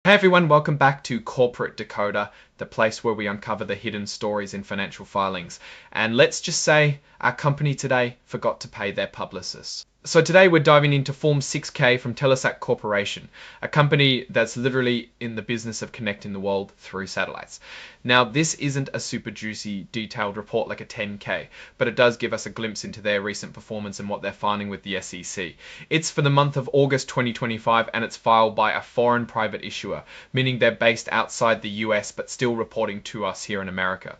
Hey everyone, welcome back to Corporate Decoder, the place where we uncover the hidden stories in financial filings. And let's just say our company today forgot to pay their publicists. So today we're diving into Form 6K from Telesat Corporation, a company that's literally in the business of connecting the world through satellites. Now, this isn't a super juicy, detailed report like a 10K, but it does give us a glimpse into their recent performance and what they're filing with the SEC. It's for the month of August 2025 and it's filed by a foreign private issuer, meaning they're based outside the US but still reporting to us here in America.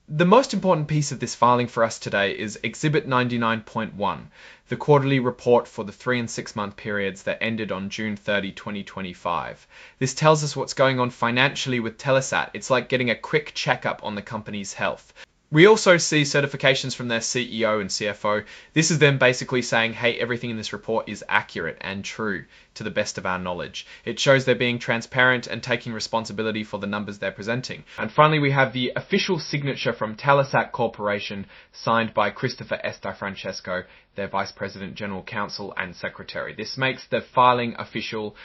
The most important piece of this filing for us today is Exhibit 99.1, the quarterly report for the 3 and 6 month periods that ended on June 30, 2025. This tells us what's going on financially with Telesat. It's like getting a quick checkup on the company's health. We also see certifications from their CEO and CFO. This is them basically saying, hey, everything in this report is accurate and true to the best of our knowledge. It shows they're being transparent and taking responsibility for the numbers they're presenting. And finally, we have the official signature from Telesat Corporation, signed by Christopher S. DiFrancesco, their Vice President, General Counsel and Secretary. This makes the filing official.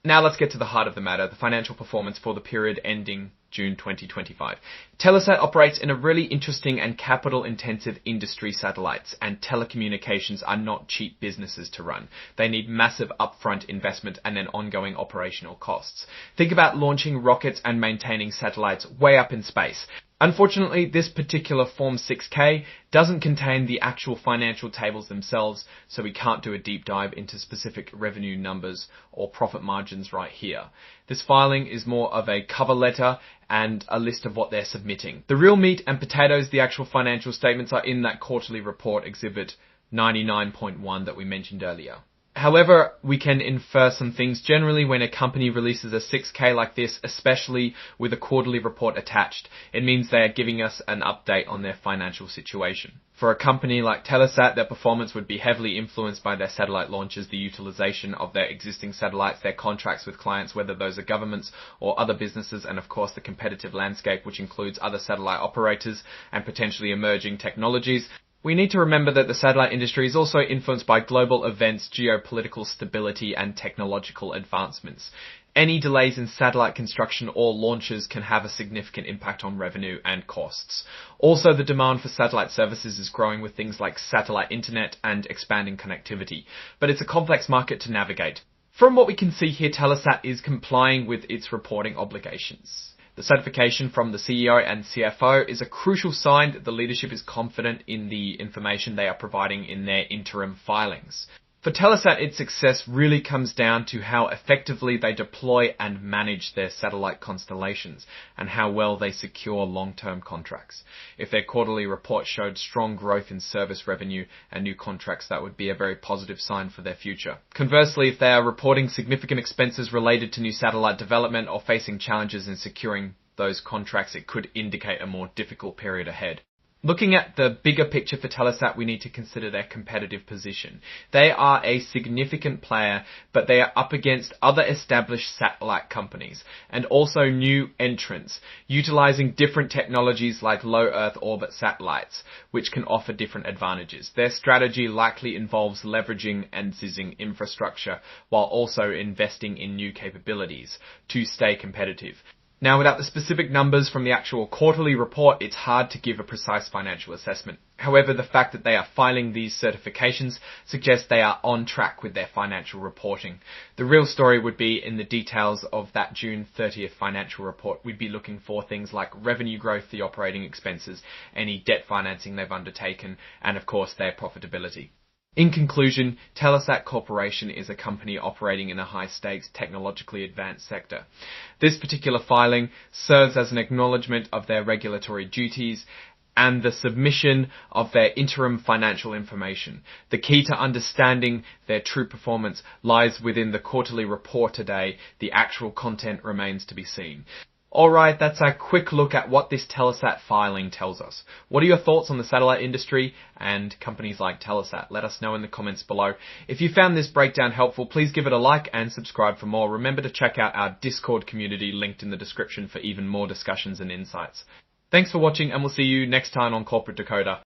Now let's get to the heart of the matter, the financial performance for the period ending June 2025. Telesat operates in a really interesting and capital-intensive industry. Satellites and telecommunications are not cheap businesses to run. They need massive upfront investment and then ongoing operational costs. Think about launching rockets and maintaining satellites way up in space. Unfortunately, this particular Form 6K doesn't contain the actual financial tables themselves, so we can't do a deep dive into specific revenue numbers or profit margins right here. This filing is more of a cover letter and a list of what they're submitting. The real meat and potatoes, the actual financial statements, are in that quarterly report, Exhibit 99.1 that we mentioned earlier. However, we can infer some things generally when a company releases a 6K like this, especially with a quarterly report attached. It means they are giving us an update on their financial situation. For a company like Telesat, their performance would be heavily influenced by their satellite launches, the utilization of their existing satellites, their contracts with clients, whether those are governments or other businesses, and of course the competitive landscape, which includes other satellite operators and potentially emerging technologies. We need to remember that the satellite industry is also influenced by global events, geopolitical stability, and technological advancements. Any delays in satellite construction or launches can have a significant impact on revenue and costs. Also, the demand for satellite services is growing with things like satellite internet and expanding connectivity, but it's a complex market to navigate. From what we can see here, Telesat is complying with its reporting obligations. The certification from the CEO and CFO is a crucial sign that the leadership is confident in the information they are providing in their interim filings. For Telesat, its success really comes down to how effectively they deploy and manage their satellite constellations and how well they secure long-term contracts. If their quarterly report showed strong growth in service revenue and new contracts, that would be a very positive sign for their future. Conversely, if they are reporting significant expenses related to new satellite development or facing challenges in securing those contracts, it could indicate a more difficult period ahead. Looking at the bigger picture for Telesat, we need to consider their competitive position. They are a significant player, but they are up against other established satellite companies and also new entrants, utilizing different technologies like low Earth orbit satellites, which can offer different advantages. Their strategy likely involves leveraging existing infrastructure while also investing in new capabilities to stay competitive. Now, without the specific numbers from the actual quarterly report, it's hard to give a precise financial assessment. However, the fact that they are filing these certifications suggests they are on track with their financial reporting. The real story would be in the details of that June 30th financial report. We'd be looking for things like revenue growth, the operating expenses, any debt financing they've undertaken, and of course their profitability. In conclusion, Telesat Corporation is a company operating in a high-stakes, technologically advanced sector. This particular filing serves as an acknowledgement of their regulatory duties and the submission of their interim financial information. The key to understanding their true performance lies within the quarterly report today. The actual content remains to be seen. Alright, that's a quick look at what this Telesat filing tells us. What are your thoughts on the satellite industry and companies like Telesat? Let us know in the comments below. If you found this breakdown helpful, please give it a like and subscribe for more. Remember to check out our Discord community linked in the description for even more discussions and insights. Thanks for watching, and we'll see you next time on Corporate Decoder.